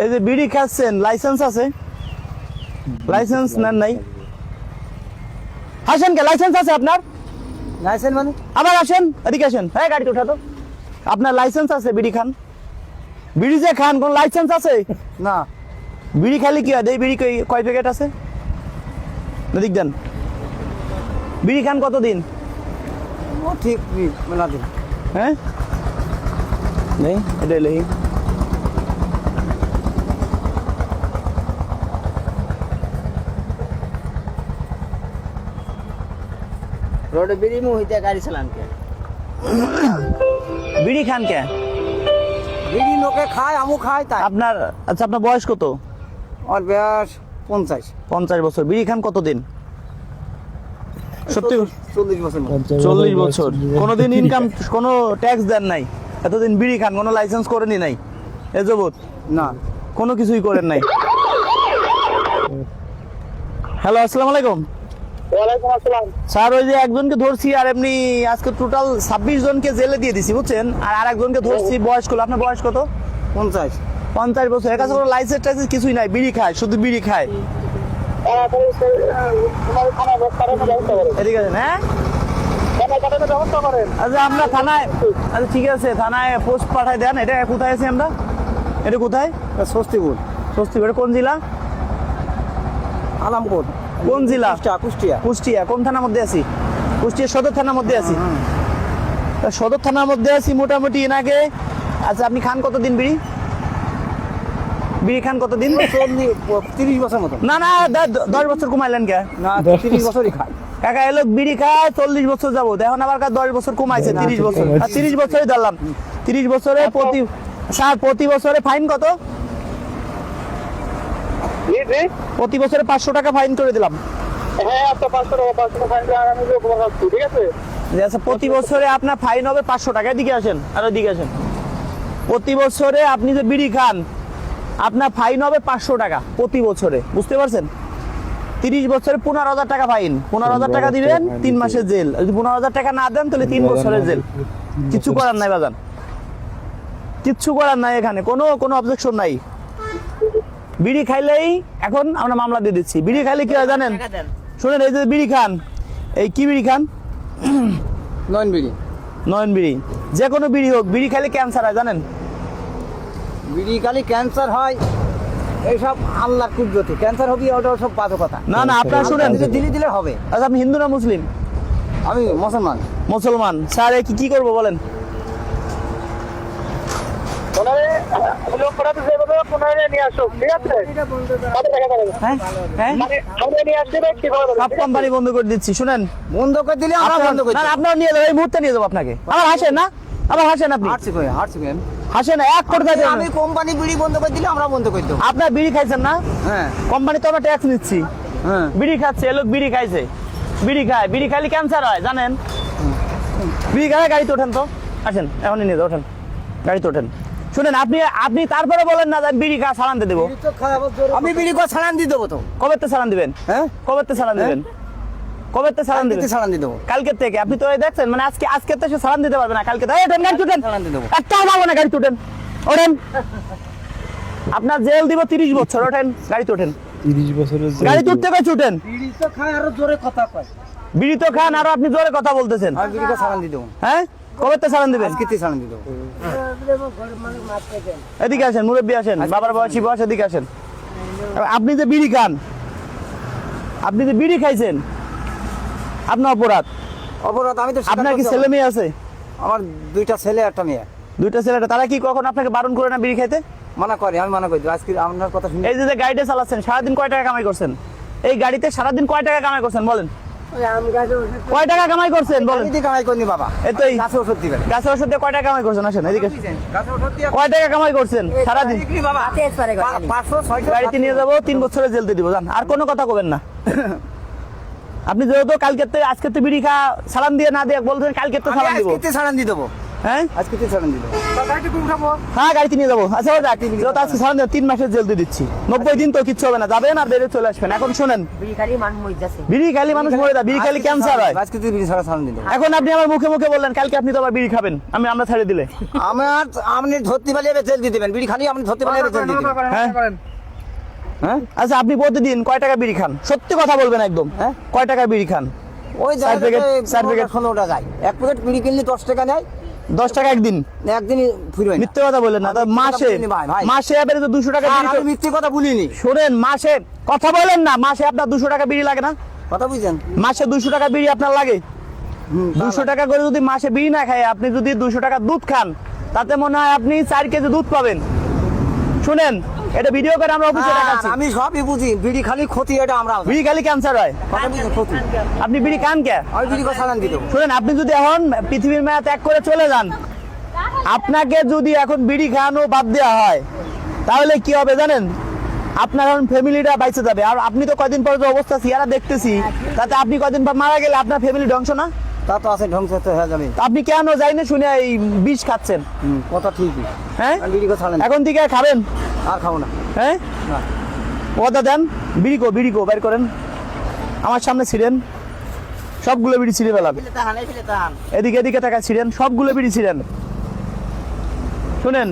এই যে বিড়ি খাচ্ছেন, লাইসেন্স আছে? লাইসেন্স নেন নাই? আসেন কে, লাইসেন্স আছে আপনার? লাইসেন্স মানে? আবার আসেন, এদিকে আসেন। হ্যাঁ, গাড়িতে উঠা তো। আপনার লাইসেন্স আছে বিড়ি খান? বিড়ি যে খান, কোন লাইসেন্স আছে? না। বিড়ি খালি কি হয়? এই বিড়ি কয় প্যাকেট আছে? এদিক দেন। বিড়ি খান কতদিন? ও ঠিক মেলা দিন। হ্যাঁ, নেই এটা লেহি। रोड बीड़ी मुंह हिते गाड़ी चलान के বিড়ি খান কে? बीड़ी लोके खाए हमू खाए ताई আপনার আচ্ছা, আপনার বয়স কত? और बयस 50 50 বছর। বিড়ি খান কতদিন? সত্যি? 40 বছর 40 বছর। কোনোদিন ইনকাম, কোনো ট্যাক্স দেন নাই? এতদিন বিড়ি খান, কোনো লাইসেন্স করেনি নাই এ যাবত? না। কোনো কিছুই করেন নাই? হ্যালো, আসসালামু আলাইকুম। ওয়ালাইকুম আসসালাম। স্যার, ওই যে একজনকে ধরছি আর এমনি আজকে টোটাল 26 জনকে জেলে দিয়ে দিছি, বুঝছেন? আর আরেকজনকে ধরছি বয়স্ক। আপনার বয়স কত? 50 50 বছর। এর কাছে কোনো লাইসেন্স টাইসেন্স কিছুই নাই, বিড়ি খায়, শুধু বিড়ি খায়। তোমার থানায় ব্যবস্থা করেন। এদিকে আছেন? হ্যাঁ, থানায় কাটানোর ব্যবস্থা করেন। আচ্ছা আমরা থানায়, আচ্ছা ঠিক আছে, থানায় পোস্ট পাঠাই দেন। এটা কোথায় আছি আমরা? এটা কোথায়? স্বস্তিপুর স্বস্তিপুর। কোন জেলা? আলামপুর। কোন জেলা? কুষ্টিয়া। কুষ্টিয়া। কোন থানার মধ্যে আছি? কুষ্টিয়া সদর থানার মধ্যে আছি। তা সদর থানার মধ্যে আছি মোটামুটি এনাকে। আচ্ছা, আপনি খান কতদিন বিড়ি? বিড়ি খান কতদিন? 30 বছর মতো। না না, 10 বছর কমাইলেন কে? না, 30 বছরই খায়। কাকা এলো বিড়ি খায় 40 বছর যাবো, এখন আবার 10 বছর কমাইছে, 30 বছর। আর 30 বছরই ধরলাম। 30 বছরে প্রতি বছরে ফাইন কত? জি জি। প্রতি বছরে 500 টাকা ফাইন করে দিলাম। হ্যাঁ, আপনার 500 টাকা ফাইন দিয়ে আগামী খবর রাখছি, ঠিক আছে? আচ্ছা, প্রতি বছরে আপনার ফাইন হবে 500 টাকা। এদিকে আসেন, আর ওদিকে আসেন। প্রতি বছরে আপনি যে বিড়ি খান, আপনার ফাইন হবে 500 টাকা প্রতি বছরে, বুঝতে পারছেন? 30 বছরে 15,000 টাকা ফাইন। 15,000 টাকা দিবেন, 3 মাসের জেল। যদি 15,000 টাকা না দেন তাহলে 3 বছরের জেল। কিচ্ছু করার নাই বাজান, কিচ্ছু করার নাই, এখানে কোনো অবজেকশন নাই। বিড়ি খাইলেই এখন আমরা মামলা দিয়ে দিচ্ছি। বিড়ি খাইলে কি হয় জানেন? শুনেন, এই যে বিড়ি খান, এই কি বিড়ি খান? নয়ন বিড়ি। নয়ন বিড়ি। যে কোনো বিড়ি হোক, বিড়ি খাইলে ক্যান্সার হয় জানেন? বিড়ি খালি ক্যান্সার হয়, এইসব আল্লাহর কুদরতি। ক্যান্সার হবে ওটা সব বাজে কথা। না না, আপনারা শুনেন, দিলে হবে। আচ্ছা আপনি হিন্দু না মুসলিম? আমি মুসলমান। মুসলমান। স্যার কি করবো বলেন? লোক পাঠাতে যেভাবে পুনরায় নিয়ে আসো, ঠিক আছে? কত টাকা পাঠাবে? হ্যাঁ হ্যাঁ, মানে সামনে নিয়ে আসলে কিভাবে পাঠাবে? সব কোম্পানি বন্ধ করে দিচ্ছি। শুনেন, বন্ধ করে দিলে আমরা বন্ধ করে না না, আপনারা নিয়ে যাবো, এই মুহূর্তে নিয়ে যাবো আপনাকে। আবার হাসেন না, আবার হাসেন আপনি। হাঁটছি কই হাসেন না, 1 কোটি টাকা আমি কোম্পানি বিড়ি বন্ধ করে দিলে আমরা বন্ধ করে দেবো। আপনার বিড়ি খাইছেন না? হ্যাঁ কোম্পানি তো আমরা ট্যাক্স নিচ্ছি। হ্যাঁ। বিড়ি খাচ্ছে, এ লোক বিড়ি খাইছে, বিড়ি খায়, বিড়ি খাইলে ক্যান্সার হয় জানেন? বিড়ি খায়, গাড়িতে ওঠেন তো, আসেন এখনই নিয়ে যাও, ওঠেন, গাড়িতে ওঠেন। শুনেন, আপনি তারপরে বলেন না যে আমি বিড়ি খা চালান দিয়ে দেবো। আমি বিড়ি করে ছাড়ান দিয়ে দেবো তো। কবে তে চালান দিবেন? হ্যাঁ, কবে তে চালান দিবেন? কবে তে চালান দিবেন? ছাড়ান দিয়ে দেবো। কালকে থেকে। আপনি তো এই দেখছেন, মানে আজকে তো সে চালান দিতে পারবে না, কালকে তো। এই ওঠেন, গাড়ি উঠেন, চালান দিয়ে দেবো। একটাও পাবো না, গাড়ি উঠেন, ওঠেন। আপনার জেল দিব 30 বছর। ওঠেন, গাড়িতে ওঠেন। 30 বছরের গাড়ি উঠতে কইছে উঠেন। বিড়ি তো খায় আরো জোরে কথা কয়। বিড়ি তো খান আর আপনি জোরে কথা বলতেছেন। আমি বিড়ি করে ছাড়ান দিয়ে দেবো। হ্যাঁ, কবে তে চালান দিবেন? আজকে ছাড়ান দিয়ে দেবো। এদিকে আসেন, মুরব্বী আসেন, বাবার বয়সী বয়স, এদিকে আসেন। আপনি যে বিড়ি খান, আপনি যে বিড়ি খাইছেন, আপনার অপরাধ। অপরাধ আমি তো। আপনার কি ছেলে মেয়ে আছে? আমার 2টা ছেলে একটা মেয়ে। 2টা ছেলেটা, তারা কি কখন আপনাকে বারণ করে না বিড়ি খাইতে? মানা করে, আমি মানা করি। আজকে আপনার কথা শুনে এই যে গাড়িটা চালাচ্ছেন, সারাদিন কয় টাকা কামাই করছেন? এই গাড়িতে সারাদিন কয় টাকা কামাই করছেন বলেন? কয় টাকা কামাই করছেন বলেন? দিদি কামাই করিনি বাবা। এই তো এই গাছে ওষুধ দিবেন। গাছে ওষুধ দিয়ে কয় টাকা কামাই করছেন? আসেন এদিকে। গাছে ওষুধ দিয়ে কয় টাকা কামাই করছেন সারাদিন? বিক্রি বাবা 500 600 গাড়িতে নিয়ে যাবো, 3 বছরের জেল দিয়ে দিব, জান। আর কোনো কথা কবেন না। আপনি যেহেতু কালকে আজকে তো বিড়ি খা সালান দিয়ে না দিয়ে বলছেন কালকে তো সালান দিব। আজকে ছাড়ান দিয়ে দেবো। হ্যাঁ আজকে তুই ছাড়েন দিল হ্যাঁ গাড়িতে নিয়ে যাবো। আচ্ছা ওটা যেহেতু আজকে সারাদিন 3 মাসের জেল দিয়ে দিচ্ছি, 90 দিন তো কিচ্ছু হবে না, যাবেন আর বেরিয়ে চলে আসবেন। এখন শোনেন, বিড়ি খালি মানুষ মরে যায়, বিড়ি খালি ক্যান্সার হয়। আজকে তুই বিড়ি ছাড়া ছাড়েন দিল। এখন আপনি আমার মুখে মুখে বললেন কালকে আপনি তো আবার বিড়ি খাবেন, আমরা ছেড়ে দিলে। আপনি ধরতে পারলে এবার জেল দিয়ে দেবেন, বিড়ি খালি আপনি ধরতে পারলে এবার জেল দিয়ে দেবেন। হ্যাঁ হ্যাঁ আচ্ছা আপনি প্রতিদিন কয় টাকা বিড়ি খান? সত্যি কথা বলবেন একদম। হ্যাঁ? কয় টাকা বিড়ি খান? ওই চার প্যাকেট, 16টা যায়, এক প্যাকেট বিড়ি কিনলে 10 টাকা নেয়, 10 টাকা একদিন? একদিনই ফুরবে না। মিথ্যে কথা বললেন না। তা আমি মিথ্যে মাসে কথা বলিনি ভাই। মাসে এবারে তো 200 টাকা বিড়ি আমি মিথ্যে কথা বলিনি, শোনেন, মাসে কথা বলেন না, মাসে আপনার 200 টাকা বিড়ি লাগে না? কথা বুঝছেন? মাসে 200 টাকা বিড়ি আপনার লাগে? 200 টাকা করে যদি মাসে বিড়ি না খায়, আপনি যদি 200 টাকা দুধ খান, তাতে মনে হয় আপনি 4 কেজি দুধ পাবেন। শুনেন, এটা ভিডিও করে আমরা অফিসে দেখাচ্ছি। আমি সবই বুঝি, বিড়ি খালি ক্ষতি, এটা আমরা বিড়ি খালি ক্যান্সার হয়। কথা বুঝছেন? ক্ষতি। আপনি বিড়ি খান কে? আমি বিড়ি কথা ছাড়েন দিল। শুনেন, আপনি যদি এখন পৃথিবীর মায়া ত্যাগ করে চলে যান, আপনাকে যদি এখন বিড়ি খাওয়ানো বাদ দেওয়া হয়, তাহলে কি হবে জানেন? আপনার এখন ফ্যামিলিটা বাইচে যাবে। আর আপনি তো কয়দিন পর যে অবস্থা সিয়ারা দেখতেছি, তাতে আপনি কয়দিন পর মারা গেলে আপনার ফ্যামিলি ধ্বংস না? তা তো আছে, ধ্বংস তো হয়ে যাবে। তা আপনি কেন যাই না শুনে এই বিষ খাচ্ছেন? কথা ঠিকই। হ্যাঁ, আমি বিড়ি কথা ছাড়েন, এখন থেকে খাবেন? আর খাবো না। হ্যাঁ, না। কথা দেন। বিড়ি কো বের করেন, আমার সামনে ছিলেন, সবগুলো বিড়ি ছিঁড়ে ফেলান। এদিকে এদিকে টাকা ছিঁড়েন, সবগুলো বিড়ি ছিঁড়েন। শুনেন,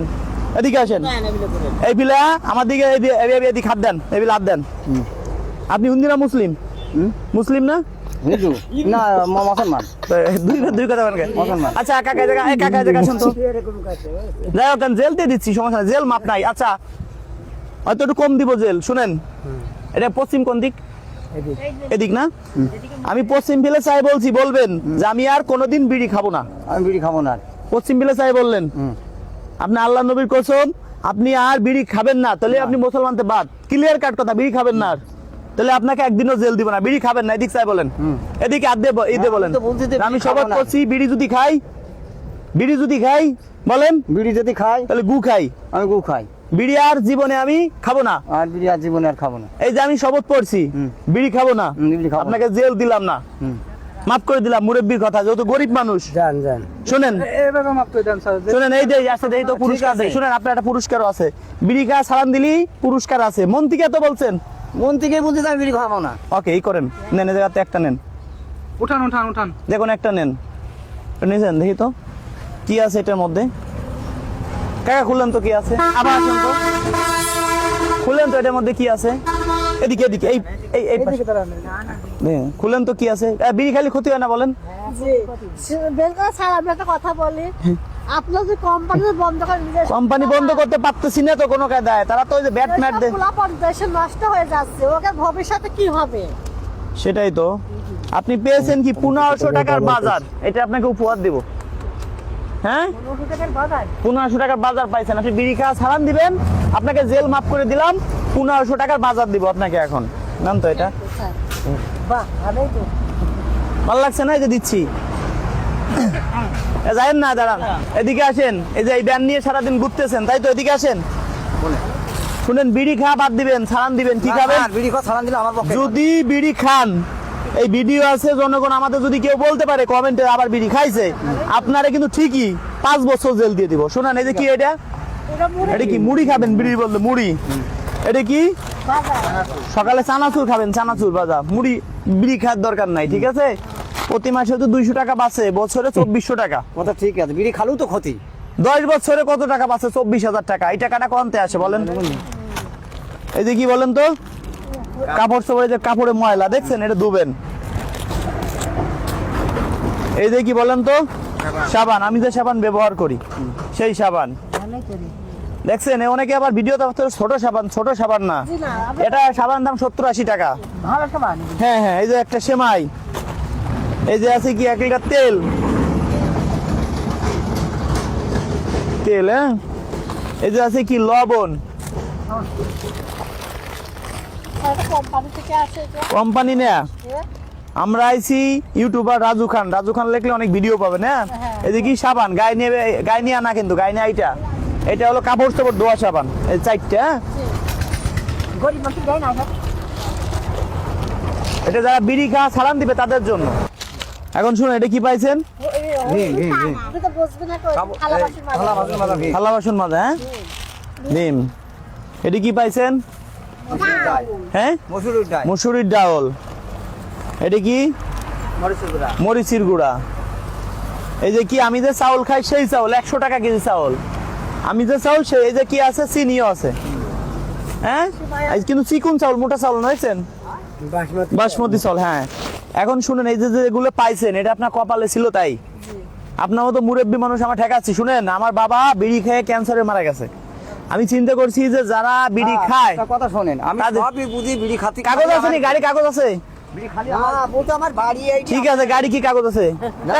এদিকে আসেন, এই বিলা আমার দিকে এদিকে হাত দেন, এই বিলা হাত দেন। আপনি হিন্দু না মুসলিম? মুসলিম না? হিন্দু না মুসলমান? দুই কথা বলেন কেন? মুসলমান। আচ্ছা কাকা জায়গা শুনতো, যাই হোক জেল দিয়ে দিচ্ছি, সমস্যা নাই, জেল মাপ নাই। আচ্ছা হয়তো একটু কম দিব জেল। শুনেন, এটা পশ্চিম কোন দিক? এদিক না? আমি পশ্চিম ফেলে চাই বলছি, বলবেন যে আমি আর কোনোদিন বিড়ি খাবো না। আমি বিড়ি খাবো না। পশ্চিম ফেলে চাই বললেন, আপনি আল্লাহ নবীর কসম আপনি আর বিড়ি খাবেন না, তাহলে আপনি মুসলমানতে বাদ, ক্লিয়ার কাট কথা, বিড়ি খাবেন না আর, তাহলে আপনাকে একদিনও জেল দিব না। বিড়ি খাবেন না, এদিক চাই বলেন, এদিকে এই বলেন। আমি শপথ করছি, বিড়ি যদি খাই বলেন, বিড়ি যদি খাই তাহলে গু খাই, আমি গু খাই। বিড়ি আর জীবনে আমি খাবো না। আর বিড়ি আর জীবনে আর খাবো না। এই যে আমি শপথ করছি, বিড়ি খাবো না, বিড়ি খাবো না। আপনাকে জেল দিলাম না, মাফ করে দিলাম। মুরব্বির কথা, যেহেতু গরিব মানুষ। যান শুনেন, এভাবে মাপ করে দেন স্যার। শুনেন, এই যে আছে, এই তো পুরস্কার দেয়। শুনেন, আপনার একটা পুরস্কারও আছে, বিড়ি খা সালান দিলি পুরস্কার আছে। মন থেকে এত বলছেন, মন থেকে বলতে আমি বিড়ি খাবো না। ওকে, এই করেন, নেন, এই জায়গাতে একটা নেন, উঠান দেখুন একটা নেন, নিয়েছেন, দেখি তো কি আছে এটার মধ্যে। কাকা খুললেন তো কি আছে, আবার আসেন তো, খুললেন তো এটার মধ্যে কি আছে। এদিকে এই পাশে। দেখেন, খুললেন তো কি আছে। বিড়ি খালি ক্ষতি হয় না বলেন? কথা বলি, আপনার যে কোম্পানি বন্ধ করে কোম্পানি বন্ধ করতে পারতেছি না তো কোনো কায়দায়, তারা তো ওই যে ব্যাট ম্যাট দেয়। দেশে নষ্ট হয়ে যাচ্ছে, ওকে ভবিষ্যতে কি হবে? সেটাই তো। আপনি পেয়েছেন কি 1500 টাকার বাজার, এটা আপনাকে উপহার দিব। হ্যাঁ, 1500 টাকার বাজার পাইছেন, আপনি বিড়ি খাওয়া ছাড়ান দিবেন, আপনাকে জেল মাফ করে দিলাম, 1500 টাকার বাজার দিব আপনাকে। এখন নাম তো এটা বাহ, ভালোই তো। ভালো লাগছে না? এই যে দিচ্ছি, যাইেন না, দাঁড়ান, এদিকে আসেন। এই যে এই ব্যান নিয়ে সারাদিন ঘুরতেছেন, তাই তো? এদিকে আসেন, শুনেন, বিড়ি খাওয়া বাদ দিবেন, ছাড়ান দিবেন, কি খাবেন? বিড়ি খাওয়া ছাড়ান দিলে আমার পক্ষে। যদি বিড়ি খান, এই ভিডিও আছে, জনগণ আমাদের যদি কেউ বলতে পারে কমেন্টে আবার বিড়ি খাইছে, আপনারা কিন্তু ঠিকই 5 বছর জেল দিয়ে দিব। শুনেন, এই যে কি এটা কি মুড়ি খাবেন? বিড়ি বললে মুড়ি। এটা কি? সকালে চানাচুর খাবেন, চানাচুর ভাজা। মুড়ি বিড়ি খাওয়ার দরকার নাই, ঠিক আছে? প্রতি মাসে তো 200 টাকা বাঁচে, বছরে 2400 টাকা। কথা ঠিক আছে, বিড়ি খালেও তো ক্ষতি। 10 বছরে কত টাকা বাঁচে? 24,000 টাকা। এই টাকাটা কমতে আসে বলেন? এই যে কি বলেন তো, কাপড় চোপড়ে যে কাপড়ে ময়লা দেখছেন, এটা ধুবেন। এই যে কি বলেন তো, সাবান, আমি যে সাবান ব্যবহার করি সেই সাবান দেখছেন। অনেকে আবার ভিডিওতে ছোট সাবান না, এটা সাবান দাম 70-80 টাকা। ভালো সাবান। হ্যাঁ, এই যে একটা সেমাই, এই যে আছে কি 1 লিটার তেল, হ্যাঁ, এই যে আছে কি লবণ, কোম্পানি থেকে আসে এটা। কোম্পানি না, আমরা আইছি ইউটিউবার রাজু খান লিখলে অনেক ভিডিও পাবেন। হ্যাঁ, এই যে কি সাবান, গায়ে নিয়ে আনা, কিন্তু গায়ে নিয়ে এটা হলো কাপড় চোপড় ধোয়া সাবান, এই 4টা। গরিব মানুষ দেয় না। এটা যারা বিড়ি খাওয়া ছাড়ান দিবে তাদের জন্য। এখন শুনুন, এটা কি পাইছেন? আপনি তো বুঝবেন না কই খাবো- থালা এই, বাসন মাজা। থালা বাসন মাজা ভীম। থালা বাসন মাজা, হ্যাঁ? ডিম। এটা কি পাইছেন? মসুরির ডাল। হ্যাঁ, মসুরির ডাল। মুসুরির ডাল। এটা কি? মরিচের গুঁড়া। মরিচির গুঁড়া। এই যে কি আমি যে চাউল খাই সেই চাউল, 100 টাকা কেজি চাউল। আমি যে চাউল সেই, এই যে কি আছে, চিনিও আছে, হ্যাঁ? এই কিন্তু চিকুন চাউল, মোটা চাউল নয়ছেন, বাসমতি চাউল, হ্যাঁ। এখন শুনেন, এই যে যেগুলো পাইছেন এটা আপনার কপালে ছিল তাই। আপনার মতো মুরব্বী মানুষ আমার ঠেকাচ্ছি। শুনেন, আমার বাবা বিড়ি খেয়ে ক্যান্সারে মারা গেছে। আমি চিন্তা করছি যে যারা বিড়ি খায়, একটা কথা শোনেন, আমি তাদের- সবই বুঝি, বিড়ি খাতি কাগজ আছে নি? গাড়ি কাগজ আছে? বিড়ি খালি বলতে আমার বাড়ি এই ঠিক আছে, গাড়ি কি কাগজ আছে?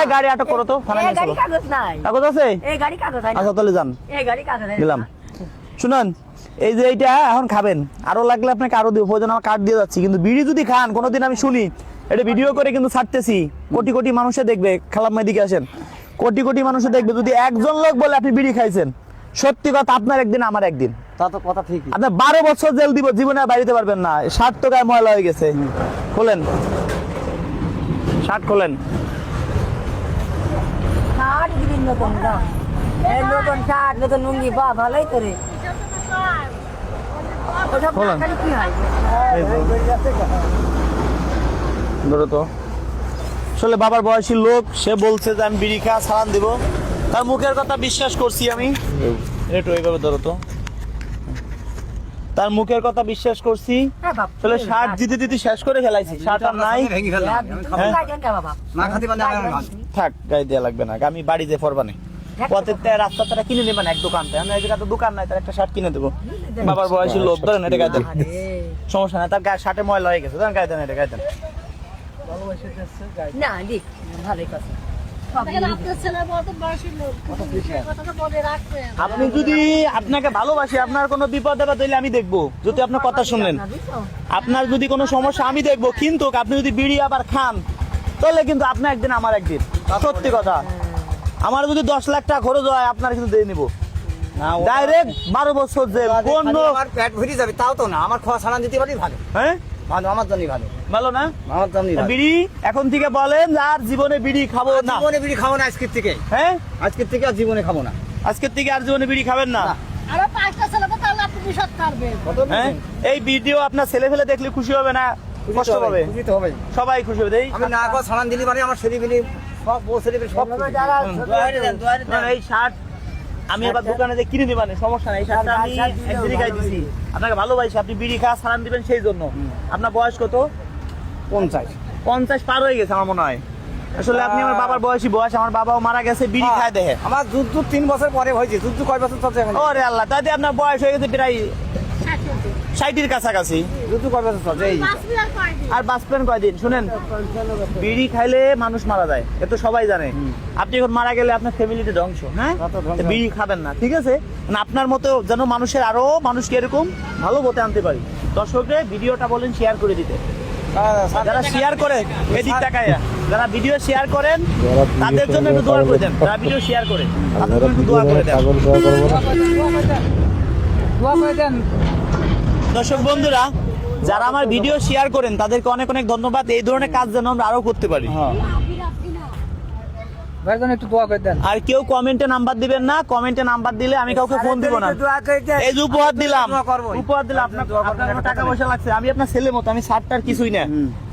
এই গাড়ি আটক করো তো, থানায় নিয়ে চলো। কাগজ নাই, কাগজ আছে? এই গাড়ি কাগজ নাই, আচ্ছা তাহলে যান, এই গাড়ি কাগজ নাই। দিলাম। শুনুন, এই যে এইটা এখন খাবেন, আরো লাগলে আপনাকে আরো দিব, প্রয়োজন আমার কার্ড দিয়ে যাচ্ছি। কিন্তু বিড়ি যদি খান কোনোদিন, আমি শুনি এটা ভিডিও করে কিন্তু ছাড়তেছি, কোটি কোটি মানুষে দেখবে। খালাম্মা দিকে আসেন, কোটি কোটি মানুষে দেখবে। যদি একজন লোক বলে আপনি বিড়ি খাইছেন, সত্যি কথা, আপনার একদিন আমার একদিন। তা তো কথা ঠিকই। আপনার 12 বছর জেল দিব, জীবনে আর বাড়িতে পারবেন না। শার্ট তো গায়ে ময়লা হয়ে গেছে। খোলেন শার্ট, খোলেন। শার্ট দিবি নতুন দাম, এই নতুন শার্ট, নতুন লুঙ্গি, বাহ ভালোই তো রে। ওসব বলুন। টাকারই কি হয়? ধরো তো। আসলে বাবার বয়সী লোক, সে বলছে যে আমি বিড়ি খাওয়া সালান দিব, তার মুখের কথা বিশ্বাস করছি আমি। একটু এইভাবে ধরো তো। তার মুখের কথা বিশ্বাস করছি। হ্যাঁ বাপ, আসলে শার্ট দিতে দিতে শেষ করে ফেলাইছি, শার্ট আর নাই। ভেঙে ফেললাম, আমি খাবো তুমি না। গায়ে দেন কে বাবা? না খাতে পারলে আমি ভালো। থাক, গায়ে দেওয়া লাগবে না, আমি বাড়ি যে ফরবানে পথের রাস্তা তারা কিনে নেবেন এক দোকান থেকে। আমি এই জায়গায় তো দোকান নাই, তার একটা শার্ট কিনে দেবো। বাবার বয়সী লোক, ধরেন এটা গায়ে দেন, আরে, সমস্যা নাই। তার গায়ে শার্টে ময়লা হয়ে গেছে, ধরেন গায়ে দেন, এটা গায়ে দেন। না দিক, ভালোই কথা। দেখেন আপনার ছেলের মতো বয়সী লোক, সেই কথাটা মনে রাখবেন। আপনি যদি আপনাকে ভালোবাসি, আপনার কোনো বিপদ আপদ হইলে আমি দেখবো, যদি আপনার কথা শুনলেন। আপনার যদি কোনো সমস্যা আমি দেখবো, কিন্তু আপনি যদি বিড়ি আবার খান, তাহলে কিন্তু আপনার একদিন আমার একদিন। সত্যি কথা, আমার যদি 10 লাখ টাকা খরচ হয়, আপনার কিন্তু দিয়ে নিবো না, ও- ডাইরেক্ট 12 বছর জেল। কোন খালি আমার পেট ভরে যাবে, তাও তো না। আমার খাওয়া ছাড়ান দিতে পারি ভালো, হ্যাঁ, ভালো, আমার জন্যই ভালো, ভালো না? আমার জন্যই ভালো। বিড়ি এখন থেকে বলেন যে আর জীবনে বিড়ি খাবো না। জীবনে বিড়ি খাবো না আজকের থেকে, হ্যাঁ, আজকের থেকে আর জীবনে খাবো না। আজকের থেকে আর জীবনে বিড়ি খাবেন না। না। আরো 5টা ছেলেকে তাহলে আপনি বিষদ পারবেন। কত হ্যাঁ, এই ভিডিও আপনার ছেলে ফেলে দেখলে খুশি হবে না কষ্ট পাবে? খুশি তো হবে। সবাই খুশি হবে। আমি না খাওয়া ছাড়ান দিলি মানে আমার শরীর মিলি সব বউ শরীর সব খুশি। যারা না, এই শার্ট আমি আবার দোকানে যে কিনে দিবানে, সমস্যা নাই। এই শার্টটা আমি একদিনই গাই দিছি, আপনাকে ভালোবাসি। আপনি বিড়ি খাওয়া সালান দিবেন সেই জন্য। আপনার বয়স কত? 50। 50 পার হয়ে গেছে আমার মনে হয়। আসলে আপনি আমার বাবার বয়সী বয়স, আমার বাবাও মারা গেছে বিড়ি খায় দেখে। আমার যুদ্ধ 3 বছর পরে হয়েছে। যুদ্ধ কয় বছর চলছে এখন? ওরে আল্লাহ, তাতে আপনার বয়স হয়ে গেছে প্রায় 60-এর কাছাকাছি। যুদ্ধ কয় বছর চলছে? এই বাঁচবি আর কয়দিন? আর বাঁচবেন কয়দিন? শুনেন, বিড়ি খাইলে মানুষ মারা যায়, এ তো সবাই জানে। আপনি এখন মারা গেলে আপনার ফ্যামিলিতে ধ্বংস। হ্যাঁ, তা তো ধ্বংস। তো বিড়ি খাবেন না, ঠিক আছে? মানে আপনার মতো যেন মানুষের আরো মানুষকে এরকম ভালো পথে আনতে পারি। দর্শকদের ভিডিওটা বলেন শেয়ার করে দিতে। যারা শেয়ার করে এদিক তাকায়, যারা ভিডিও শেয়ার করেন তাদের জন্য একটু দোয়া করে দেন। যারা ভিডিও শেয়ার করে তাদের জন্য একটু দোয়া করে দেন। দোয়া করে দেন। দর্শক বন্ধুরা, যারা আমার ভিডিও শেয়ার করেন তাদেরকে অনেক অনেক ধন্যবাদ। এই ধরনের কাজ যেন আমরা আরো করতে পারি। ভাইজান একটু দোয়া করে দেন। আর কেউ কমেন্টে নাম্বার দিবেন না। কমেন্টে নাম্বার দিলে আমি কাউকে ফোন দিব না। দোয়া করে দেন। এই যে উপহার দিলাম, দোয়া করবোই। উপহার দিলাম, আপনার কোনো টাকা পয়সা লাগছে? আমি আপনার ছেলের মতো, আমি শার্টটার কিছুই না,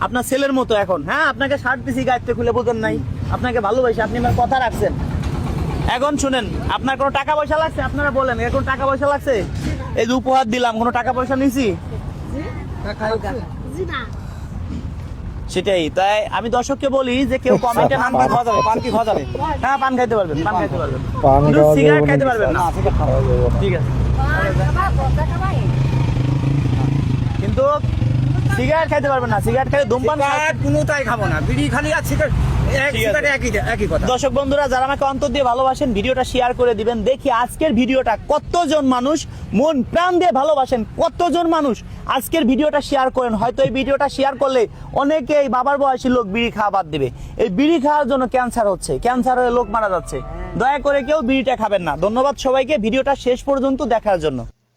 আপনার ছেলের মতো। এখন হ্যাঁ, আপনাকে শার্ট দিছি, গাইতে খুলে বোঝেন নাই, আপনাকে ভালোবাসি, আপনি আমার কথা রাখছেন। এখন শুনেন, আপনার কোনো টাকা পয়সা লাগছে? আপনারা বলেন, এর কোনো টাকা পয়সা লাগছে? এই যে উপহার দিলাম, কোনো টাকা পয়সা নিছি? জি না। সেটাই। তাই আমি দর্শককে বলি যে কেউ কমেন্টে নাম পান খাওয়া যাবে, পান কি খাওয়া যাবে? হ্যাঁ, পান খাইতে পারবেন, পান খাইতে পারবেন, পান কিন্তু খাওয়া যাবে সিগারেট না। খাইতে পারবেন না। না, ঠিক আছে, খাওয়া যাবে। ঠিক আছে, কিন্তু সিগারেট খাইতে পারবেন না। সিগারেট খাইলে ধূমপান সিগারেট কোনোটাই খাবো না। বিড়ি খালি আর সিগারেট, ঠিক আছে। সিগারেট একই কথা। দর্শক বন্ধুরা, যারা আমাকে অন্তর দিয়ে ভালোবাসেন, ভিডিওটা শেয়ার করে দিবেন। দেখি আজকের ভিডিওটা কতজন মানুষ মন প্রাণ দিয়ে ভালোবাসেন, কতজন মানুষ আজকের ভিডিওটা শেয়ার করেন। হয়তো এই ভিডিওটা শেয়ার করলে অনেকে এই বাবার বয়সী লোক বিড়ি খাওয়া বাদ দেবে। এই বিড়ি খাওয়ার জন্য ক্যান্সার হচ্ছে, ক্যান্সার হয়ে লোক মারা যাচ্ছে। দয়া করে কেউ বিড়িটা খাবেন না। ধন্যবাদ সবাইকে ভিডিওটা শেষ পর্যন্ত দেখার জন্য।